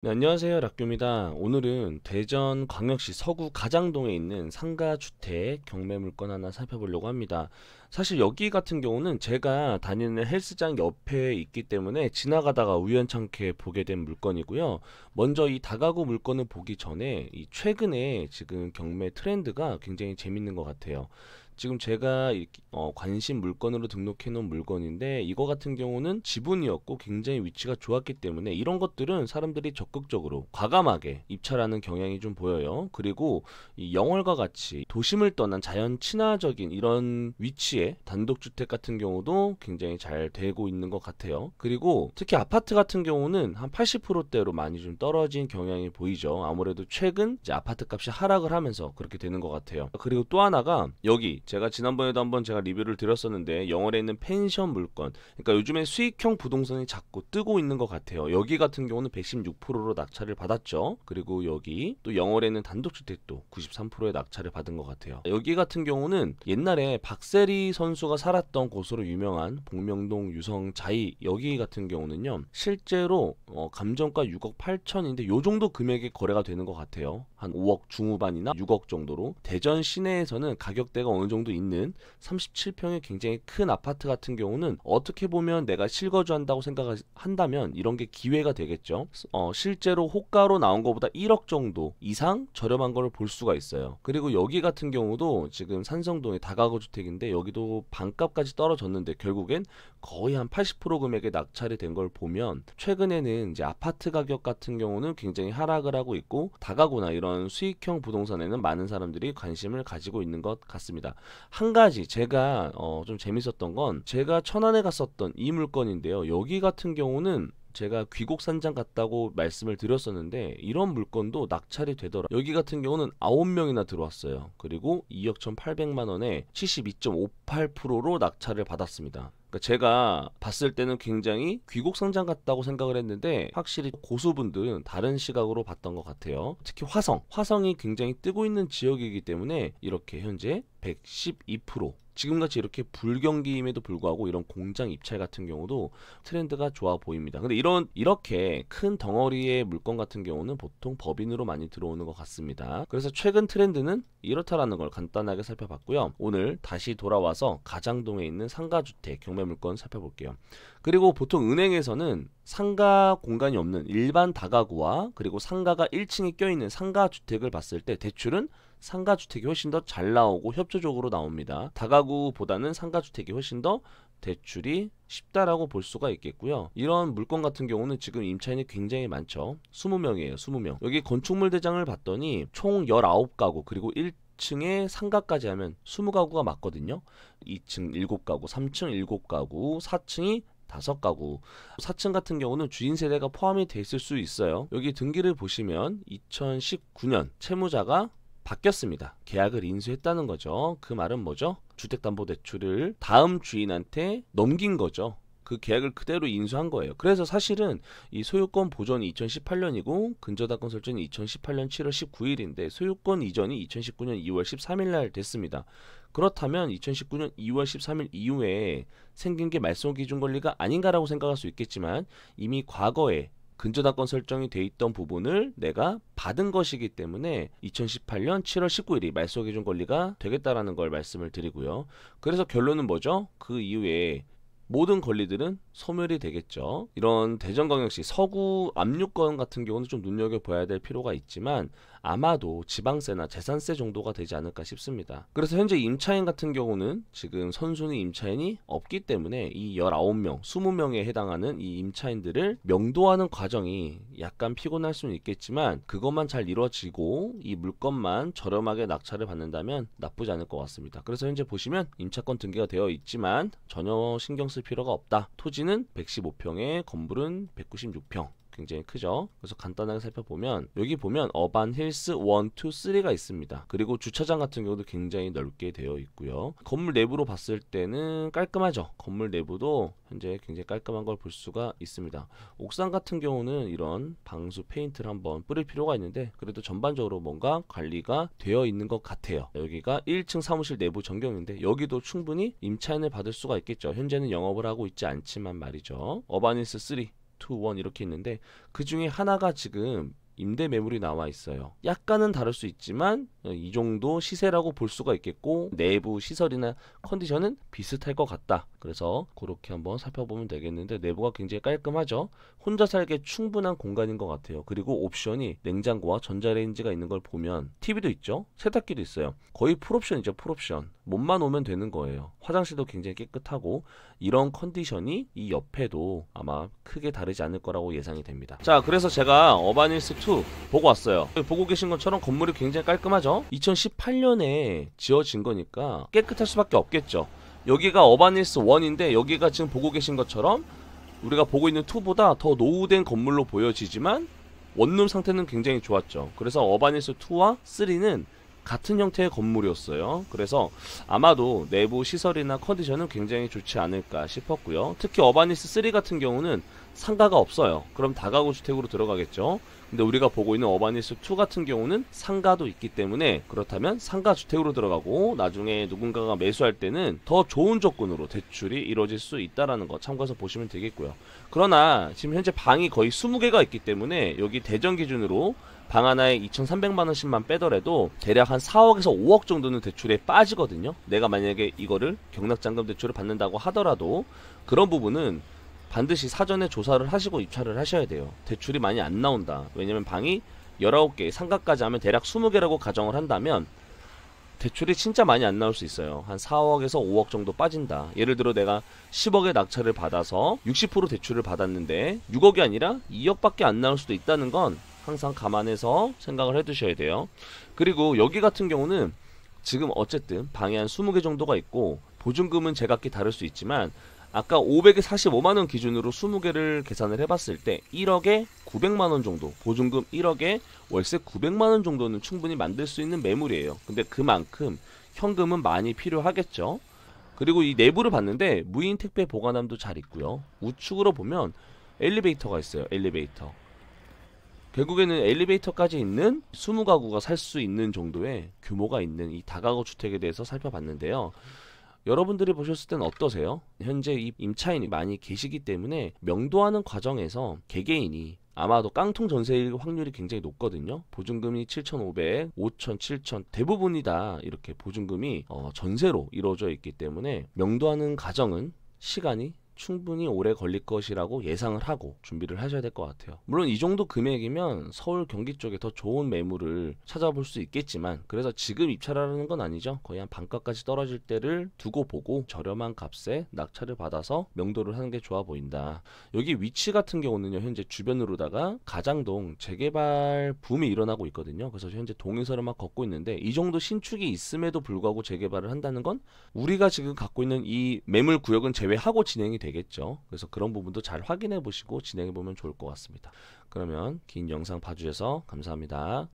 네, 안녕하세요. 락규입니다. 오늘은 대전광역시 서구 가장동에 있는 상가주택 경매물건 하나 살펴보려고 합니다. 사실 여기 같은 경우는 제가 다니는 헬스장 옆에 있기 때문에 지나가다가 우연찮게 보게 된 물건이고요. 먼저 이 다가구 물건을 보기 전에 이 최근에 지금 경매 트렌드가 굉장히 재밌는 것 같아요. 지금 제가 관심 물건으로 등록해 놓은 물건인데 이거 같은 경우는 지분이었고 굉장히 위치가 좋았기 때문에 이런 것들은 사람들이 적극적으로 과감하게 입찰하는 경향이 좀 보여요. 그리고 이 영월과 같이 도심을 떠난 자연 친화적인 이런 위치의 단독주택 같은 경우도 굉장히 잘 되고 있는 것 같아요. 그리고 특히 아파트 같은 경우는 한 80%대로 많이 좀 떨어진 경향이 보이죠. 아무래도 최근 이제 아파트 값이 하락을 하면서 그렇게 되는 것 같아요. 그리고 또 하나가 여기 제가 지난번에도 한번 제가 리뷰를 드렸었는데 영월에 있는 펜션 물건, 그러니까 요즘에 수익형 부동산이 자꾸 뜨고 있는 것 같아요. 여기 같은 경우는 116%로 낙찰을 받았죠. 그리고 여기 또 영월에 있는 단독주택도 93%의 낙찰을 받은 것 같아요. 여기 같은 경우는 옛날에 박세리 선수가 살았던 곳으로 유명한 복명동 유성 자이, 여기 같은 경우는요 실제로 감정가 6억 8천인데 요 정도 금액의 거래가 되는 것 같아요. 한 5억 중후반이나 6억 정도로. 대전 시내에서는 가격대가 어느 정도 있는 37평의 굉장히 큰 아파트 같은 경우는 어떻게 보면 내가 실거주한다고 생각한다면 이런 게 기회가 되겠죠. 실제로 호가로 나온 것보다 1억 정도 이상 저렴한 걸 볼 수가 있어요. 그리고 여기 같은 경우도 지금 산성동의 다가구 주택인데 여기도 반값까지 떨어졌는데 결국엔 거의 한 80% 금액의 낙찰이 된 걸 보면 최근에는 이제 아파트 가격 같은 경우는 굉장히 하락을 하고 있고 다가구나 이런 수익형 부동산에는 많은 사람들이 관심을 가지고 있는 것 같습니다. 한 가지 제가 좀 재밌었던 건 제가 천안에 갔었던 이 물건인데요. 여기 같은 경우는 제가 귀곡산장 갔다고 말씀을 드렸었는데 이런 물건도 낙찰이 되더라. 여기 같은 경우는 9명이나 들어왔어요. 그리고 2억 1,800만 원에 72.58%로 낙찰을 받았습니다. 그러니까 제가 봤을 때는 굉장히 귀곡상장 같다고 생각을 했는데 확실히 고수분들은 다른 시각으로 봤던 것 같아요. 특히 화성이 굉장히 뜨고 있는 지역이기 때문에 이렇게 현재 112%, 지금같이 이렇게 불경기임에도 불구하고 이런 공장 입찰 같은 경우도 트렌드가 좋아 보입니다. 근데 이렇게 큰 덩어리의 물건 같은 경우는 보통 법인으로 많이 들어오는 것 같습니다. 그래서 최근 트렌드는 이렇다라는 걸 간단하게 살펴봤고요. 오늘 다시 돌아와서 가장동에 있는 상가주택 경매 물건 살펴볼게요. 그리고 보통 은행에서는 상가 공간이 없는 일반 다가구와 그리고 상가가 1층에 껴있는 상가주택을 봤을 때 대출은 상가주택이 훨씬 더 잘 나오고 협조적으로 나옵니다. 다가구보다는 상가주택이 훨씬 더 대출이 쉽다라고 볼 수가 있겠고요. 이런 물건 같은 경우는 지금 임차인이 굉장히 많죠. 20명이에요. 20명. 여기 건축물 대장을 봤더니 총 19가구 그리고 1층에 상가까지 하면 20가구가 맞거든요. 2층 7가구, 3층 7가구, 4층이 5가구. 4층 같은 경우는 주인 세대가 포함이 돼 있을 수 있어요. 여기 등기를 보시면 2019년 채무자가 바뀌었습니다. 계약을 인수했다는 거죠. 그 말은 뭐죠? 주택담보대출을 다음 주인한테 넘긴 거죠. 그 계약을 그대로 인수한 거예요. 그래서 사실은 이 소유권 보존이 2018년이고 근저당권 설정이 2018년 7월 19일인데 소유권 이전이 2019년 2월 13일 날 됐습니다. 그렇다면 2019년 2월 13일 이후에 생긴 게 말소기준 권리가 아닌가라고 생각할 수 있겠지만 이미 과거에 근저당권 설정이 돼 있던 부분을 내가 받은 것이기 때문에 2018년 7월 19일이 말소기준 권리가 되겠다라는 걸 말씀을 드리고요. 그래서 결론은 뭐죠? 그 이후에 모든 권리들은 소멸이 되겠죠. 이런 대전광역시 서구 압류권 같은 경우는 좀 눈여겨봐야 될 필요가 있지만 아마도 지방세나 재산세 정도가 되지 않을까 싶습니다. 그래서 현재 임차인 같은 경우는 지금 선순위 임차인이 없기 때문에 이 19명, 20명에 해당하는 이 임차인들을 명도하는 과정이 약간 피곤할 수는 있겠지만 그것만 잘 이루어지고 이 물건만 저렴하게 낙찰을 받는다면 나쁘지 않을 것 같습니다. 그래서 현재 보시면 임차권 등기가 되어 있지만 전혀 신경 쓸 필요가 없다. 토지는 115평에 건물은 196평. 굉장히 크죠. 그래서 간단하게 살펴보면 여기 보면 어반 힐스 1, 2, 3가 있습니다. 그리고 주차장 같은 경우도 굉장히 넓게 되어 있고요. 건물 내부로 봤을 때는 깔끔하죠. 건물 내부도 현재 굉장히 깔끔한 걸 볼 수가 있습니다. 옥상 같은 경우는 이런 방수 페인트를 한번 뿌릴 필요가 있는데 그래도 전반적으로 뭔가 관리가 되어 있는 것 같아요. 여기가 1층 사무실 내부 전경인데 여기도 충분히 임차인을 받을 수가 있겠죠. 현재는 영업을 하고 있지 않지만 말이죠. 어반 힐스 3 2, 1 이렇게 있는데 그 중에 하나가 지금 임대 매물이 나와 있어요. 약간은 다를 수 있지만 이 정도 시세라고 볼 수가 있겠고 내부 시설이나 컨디션은 비슷할 것 같다. 그래서 그렇게 한번 살펴보면 되겠는데 내부가 굉장히 깔끔하죠. 혼자 살기에 충분한 공간인 것 같아요. 그리고 옵션이 냉장고와 전자레인지가 있는 걸 보면 TV도 있죠. 세탁기도 있어요. 거의 풀옵션이죠. 풀옵션. 몸만 오면 되는 거예요. 화장실도 굉장히 깨끗하고 이런 컨디션이 이 옆에도 아마 크게 다르지 않을 거라고 예상이 됩니다. 자, 그래서 제가 어바닐스2 보고 왔어요. 보고 계신 것처럼 건물이 굉장히 깔끔하죠. 2018년에 지어진 거니까 깨끗할 수밖에 없겠죠. 여기가 어바닐스 1인데 여기가 지금 보고 계신 것처럼 우리가 보고 있는 2보다 더 노후된 건물로 보여지지만 원룸 상태는 굉장히 좋았죠. 그래서 어바닐스 2와 3는 같은 형태의 건물이었어요. 그래서 아마도 내부 시설이나 컨디션은 굉장히 좋지 않을까 싶었고요. 특히 어바니스 3 같은 경우는 상가가 없어요. 그럼 다가구 주택으로 들어가겠죠. 근데 우리가 보고 있는 어바니스 2 같은 경우는 상가도 있기 때문에 그렇다면 상가 주택으로 들어가고 나중에 누군가가 매수할 때는 더 좋은 조건으로 대출이 이루어질 수 있다는 거 참고해서 보시면 되겠고요. 그러나 지금 현재 방이 거의 20개가 있기 때문에 여기 대전 기준으로 방 하나에 2,300만원씩만 빼더라도 대략 한 4억에서 5억 정도는 대출에 빠지거든요. 내가 만약에 이거를 경락잔금 대출을 받는다고 하더라도 그런 부분은 반드시 사전에 조사를 하시고 입찰을 하셔야 돼요. 대출이 많이 안 나온다. 왜냐면 방이 19개, 상가까지 하면 대략 20개라고 가정을 한다면 대출이 진짜 많이 안 나올 수 있어요. 한 4억에서 5억 정도 빠진다. 예를 들어 내가 10억의 낙찰을 받아서 60% 대출을 받았는데 6억이 아니라 2억밖에 안 나올 수도 있다는 건 항상 감안해서 생각을 해두셔야 돼요. 그리고 여기 같은 경우는 지금 어쨌든 방이 한 20개 정도가 있고 보증금은 제각기 다를 수 있지만 아까 545만원 기준으로 20개를 계산을 해봤을 때 1억에 900만원 정도, 보증금 1억에 월세 900만원 정도는 충분히 만들 수 있는 매물이에요. 근데 그만큼 현금은 많이 필요하겠죠. 그리고 이 내부를 봤는데 무인 택배 보관함도 잘 있고요. 우측으로 보면 엘리베이터가 있어요. 엘리베이터. 결국에는 엘리베이터까지 있는 20가구가 살 수 있는 정도의 규모가 있는 이 다가구 주택에 대해서 살펴봤는데요. 여러분들이 보셨을 땐 어떠세요? 현재 이 임차인이 많이 계시기 때문에 명도하는 과정에서 개개인이 아마도 깡통 전세일 확률이 굉장히 높거든요. 보증금이 7,500, 5,000, 7,000 대부분이 다 이렇게 보증금이 전세로 이루어져 있기 때문에 명도하는 과정은 시간이 충분히 오래 걸릴 것이라고 예상을 하고 준비를 하셔야 될 것 같아요. 물론 이 정도 금액이면 서울 경기 쪽에 더 좋은 매물을 찾아볼 수 있겠지만 그래서 지금 입찰하라는 건 아니죠. 거의 한 반가까지 떨어질 때를 두고 보고 저렴한 값에 낙찰을 받아서 명도를 하는 게 좋아 보인다. 여기 위치 같은 경우는요. 현재 주변으로다가 가장동 재개발 붐이 일어나고 있거든요. 그래서 현재 동의서를 막 걷고 있는데 이 정도 신축이 있음에도 불구하고 재개발을 한다는 건 우리가 지금 갖고 있는 이 매물 구역은 제외하고 진행이 되겠죠. 그래서 그런 부분도 잘 확인해 보시고 진행해 보면 좋을 것 같습니다. 그러면 긴 영상 봐주셔서 감사합니다.